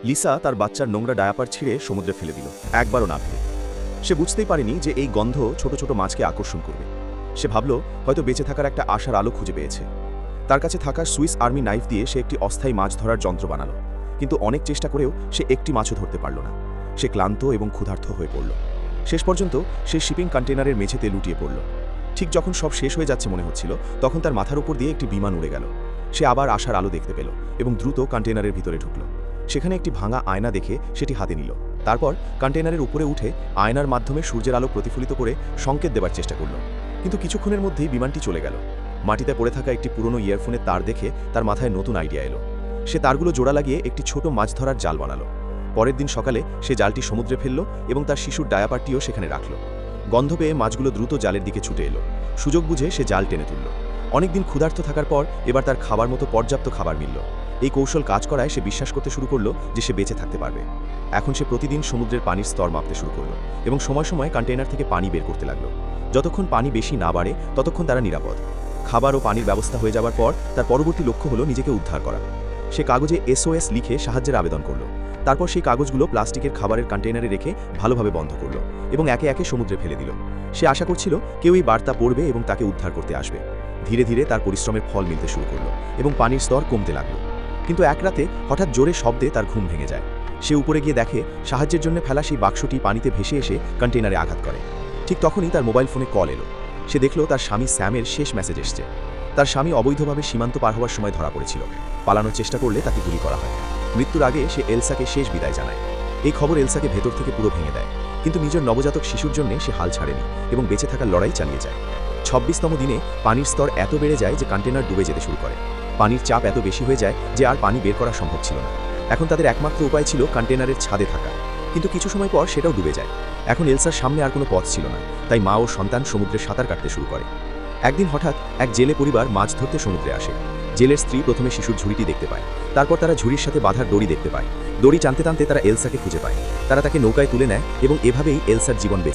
Lisa তার বাচ্চার নোংরা ডায়াপার ছিঁড়ে সমুদ্রে ফেলে দিল, একবারও না ফেলে। সে বুঝতেই পারেনি যে এই গন্ধ ছোট ছোট মাছকে আকর্ষণ করবে। সে ভাবল হয়তো বেঁচে থাকার একটা আশার আলো খুঁজে পেয়েছে। তার কাছে থাকা সুইস আর্মি নাইফ দিয়ে সে একটি অস্থায়ী মাছ ধরার যন্ত্র বানালো, কিন্তু অনেক চেষ্টা করেও সে একটি মাছও ধরতে পারল না। সে ক্লান্ত এবং ক্ষুধার্ত হয়ে পড়ল। শেষ পর্যন্ত সে শিপিং কন্টেনারের মেঝেতে লুটিয়ে পড়ল। ঠিক যখন সব শেষ হয়ে যাচ্ছে মনে হচ্ছিল, তখন তার মাথার উপর দিয়ে একটি বিমান উড়ে গেল। সে আবার আশার আলো দেখতে পেল এবং দ্রুত কন্টেনারের ভিতরে ঢুকল। সেখানে একটি ভাঙা আয়না দেখে সেটি হাতে নিল। তারপর কন্টেনারের উপরে উঠে আয়নার মাধ্যমে সূর্যের আলো প্রতিফলিত করে সংকেত দেবার চেষ্টা করল। কিন্তু কিছুক্ষণের মধ্যেই বিমানটি চলে গেল। মাটিতে পড়ে থাকা একটি পুরনো ইয়ারফোনের তার দেখে তার মাথায় নতুন আইডিয়া এলো। সে তারগুলো জোড়া লাগিয়ে একটি ছোট মাছ ধরার জাল বানালো। পরের দিন সকালে সে জালটি সমুদ্রে ফেলল এবং তার শিশুর ডায়াপারটিও সেখানে রাখল। গন্ধ পেয়ে মাছগুলো দ্রুত জালের দিকে ছুটে এলো। সুযোগ বুঝে সে জাল টেনে তুলল। অনেকদিন ক্ষুধার্ত থাকার পর এবার তার খাবার মতো পর্যাপ্ত খাবার মিলল। এই কৌশল কাজ করায় সে বিশ্বাস করতে শুরু করলো যে সে বেঁচে থাকতে পারবে। এখন সে প্রতিদিন সমুদ্রের পানির স্তর মাপতে শুরু করলো এবং সময় সময় কন্টেইনার থেকে পানি বের করতে লাগলো। যতক্ষণ পানি বেশি না বাড়ে ততক্ষণ তারা নিরাপদ। খাবার ও পানির ব্যবস্থা হয়ে যাবার পর তার পরবর্তী লক্ষ্য হলো নিজেকে উদ্ধার করা। সে কাগজে SOS লিখে সাহায্যের আবেদন করলো। তারপর সেই কাগজগুলো প্লাস্টিকের খাবারের কন্টেইনারে রেখে ভালোভাবে বন্ধ করলো এবং একে একে সমুদ্রে ফেলে দিল। সে আশা করছিল কেউ এই বার্তা পড়বে এবং তাকে উদ্ধার করতে আসবে। ধীরে ধীরে তার পরিশ্রমের ফল মিলতে শুরু করলো এবং পানির স্তর কমতে লাগলো। কিন্তু এক রাতে হঠাৎ জোরে শব্দে তার ঘুম ভেঙে যায়। সে উপরে গিয়ে দেখে সাহায্যের জন্য ফেলা সেই বাক্সটি পানিতে ভেসে এসে কন্টেইনারে আঘাত করে। ঠিক তখনই তার মোবাইল ফোনে কল এলো। সে দেখল তার স্বামী স্যামের শেষ মেসেজ এসছে। তার স্বামী অবৈধভাবে সীমান্ত পার হওয়ার সময় ধরা পড়েছিল। পালানোর চেষ্টা করলে তাকে গুলি করা হয়। মৃত্যুর আগে সে এলসাকে শেষ বিদায় জানায়। এই খবর এলসাকে ভেতর থেকে পুরো ভেঙে দেয়, কিন্তু নিজের নবজাতক শিশুর জন্য সে হাল ছাড়েনি এবং বেঁচে থাকার লড়াই চালিয়ে যায়। 26তম দিনে পানির স্তর এত বেড়ে যায় যে কন্টেনার ডুবে যেতে শুরু করে। পানির চাপ এত বেশি হয়ে যায় যে আর পানি বের করা সম্ভব ছিল না। এখন তাদের একমাত্র উপায় ছিল কন্টেনারের ছাদে থাকা, কিন্তু কিছু সময় পর সেটাও ডুবে যায়। এখন এলসার সামনে আর কোনো পথ ছিল না, তাই মা ও সন্তান সমুদ্রে সাঁতার কাটতে শুরু করে। একদিন হঠাৎ এক জেলে পরিবার মাছ ধরতে সমুদ্রে আসে। জেলের স্ত্রী প্রথমে শিশুর ঝুড়িটি দেখতে পায়। তারপর তারা ঝুড়ির সাথে বাঁধার দড়ি দেখতে পায়। দড়ি টানতে টানতে তারা এলসাকে খুঁজে পায়। তারা তাকে নৌকায় তুলে নেয় এবং এভাবেই এলসার জীবন বেঁচে